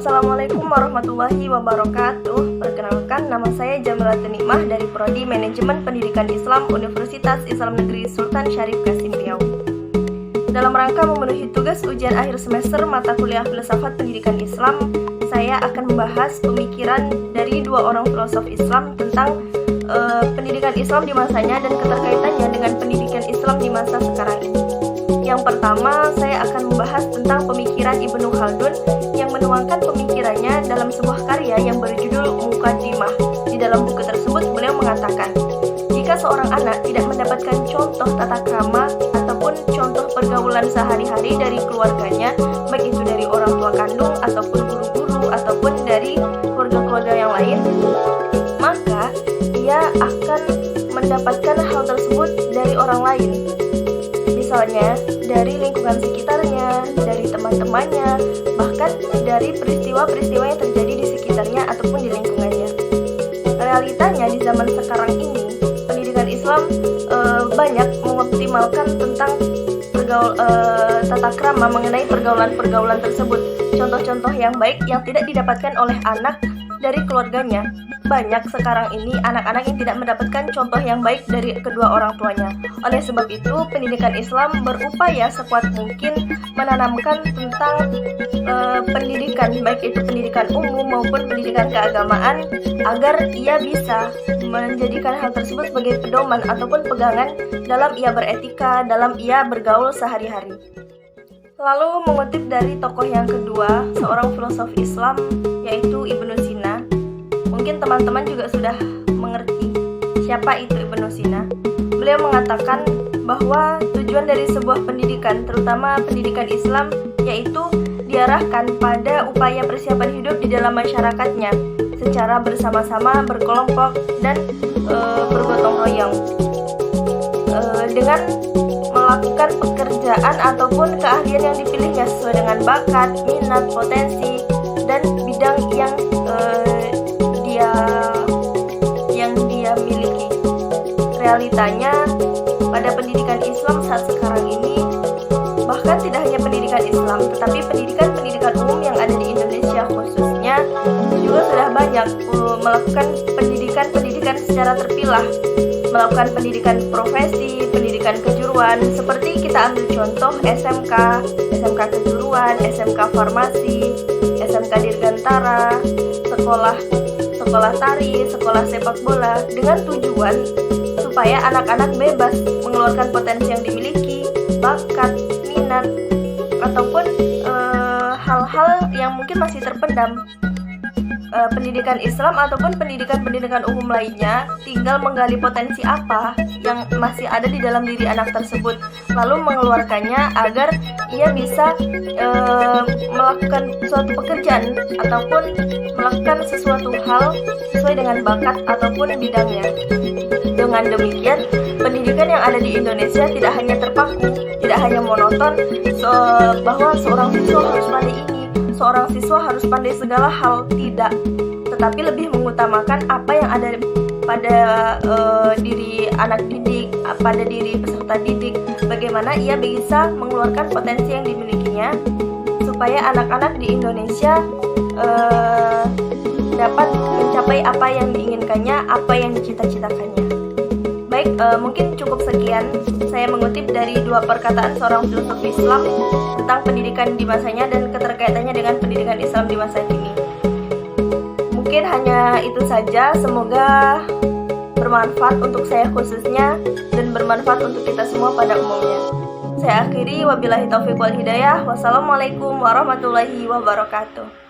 Assalamualaikum warahmatullahi wabarakatuh. Perkenalkan, nama saya Jamilatun Nikmah dari Prodi Manajemen Pendidikan Islam Universitas Islam Negeri Sultan Syarif Qasim Riau. Dalam rangka memenuhi tugas ujian akhir semester mata kuliah Filsafat Pendidikan Islam, saya akan membahas pemikiran dari dua orang filosof Islam tentang pendidikan Islam di masanya dan keterkaitannya dengan pendidikan Islam di masa sekarang ini. Yang pertama, saya akan membahas tentang pemikiran Ibnu Khaldun yang menuangkan pemikirannya dalam sebuah karya yang berjudul Muqaddimah. Di dalam buku tersebut, beliau mengatakan, jika seorang anak tidak mendapatkan contoh tata krama ataupun contoh pergaulan sehari-hari dari keluarganya, baik itu dari orang tua kandung ataupun guru-guru ataupun dari keluarga-keluarga yang lain, maka ia akan mendapatkan hal tersebut dari orang lain. Misalnya, dari lingkungan sekitarnya, dari teman-temannya, bahkan dari peristiwa-peristiwa yang terjadi di sekitarnya ataupun di lingkungannya. Realitanya di zaman sekarang ini, pendidikan Islam banyak mengoptimalkan tentang tata krama mengenai pergaulan-pergaulan tersebut. Contoh-contoh yang baik yang tidak didapatkan oleh anak dari keluarganya. Banyak sekarang ini anak-anak yang tidak mendapatkan contoh yang baik dari kedua orang tuanya. Oleh sebab itu, pendidikan Islam berupaya sekuat mungkin menanamkan tentang pendidikan, baik itu pendidikan umum maupun pendidikan keagamaan, agar ia bisa menjadikan hal tersebut sebagai pedoman ataupun pegangan dalam ia beretika, dalam ia bergaul sehari-hari. Lalu mengutip dari tokoh yang kedua, seorang filosof Islam, yaitu Ibnu Sina. Mungkin teman-teman juga sudah mengerti siapa itu Ibnu Sina. Beliau mengatakan bahwa tujuan dari sebuah pendidikan, terutama pendidikan Islam, yaitu diarahkan pada upaya persiapan hidup di dalam masyarakatnya secara bersama-sama, berkelompok, dan bergotong royong dengan melakukan pekerjaan ataupun keahlian yang dipilihnya sesuai dengan bakat, minat, potensi, dan bidang yang dia miliki. Realitanya pada pendidikan Islam saat sekarang ini, bahkan tidak hanya pendidikan Islam, tetapi pendidikan umum yang ada di Indonesia khususnya juga sudah banyak melakukan pendidikan secara terpilah, melakukan pendidikan profesi, pendidikan kejuruan, seperti kita ambil contoh SMK kejuruan, SMK farmasi, SMK dirgantara, sekolah tari, sekolah sepak bola, dengan tujuan supaya anak-anak bebas mengeluarkan potensi yang dimiliki, bakat, minat, ataupun hal-hal yang mungkin masih terpendam. Pendidikan Islam ataupun pendidikan umum lainnya tinggal menggali potensi apa yang masih ada di dalam diri anak tersebut, lalu mengeluarkannya agar ia bisa melakukan suatu pekerjaan ataupun melakukan sesuatu hal sesuai dengan bakat ataupun bidangnya. Dengan demikian, pendidikan yang ada di Indonesia tidak hanya terpaku, tidak hanya monoton bahwa seorang siswa harus pandai ini, seorang siswa harus pandai segala hal, tidak, tetapi lebih mengutamakan apa yang ada pada diri anak didik, pada diri peserta didik, bagaimana ia bisa mengeluarkan potensi yang dimilikinya supaya anak-anak di Indonesia dapat mencapai apa yang diinginkannya, apa yang dicita-citakannya. Baik, mungkin cukup sekian saya mengutip dari dua perkataan seorang filosof Islam tentang pendidikan di masanya dan keterkaitannya dengan pendidikan Islam di masa kini. Mungkin hanya itu saja, semoga bermanfaat untuk saya khususnya dan bermanfaat untuk kita semua pada umumnya. Saya akhiri, wabillahi taufiq wal hidayah. Wassalamualaikum warahmatullahi wabarakatuh.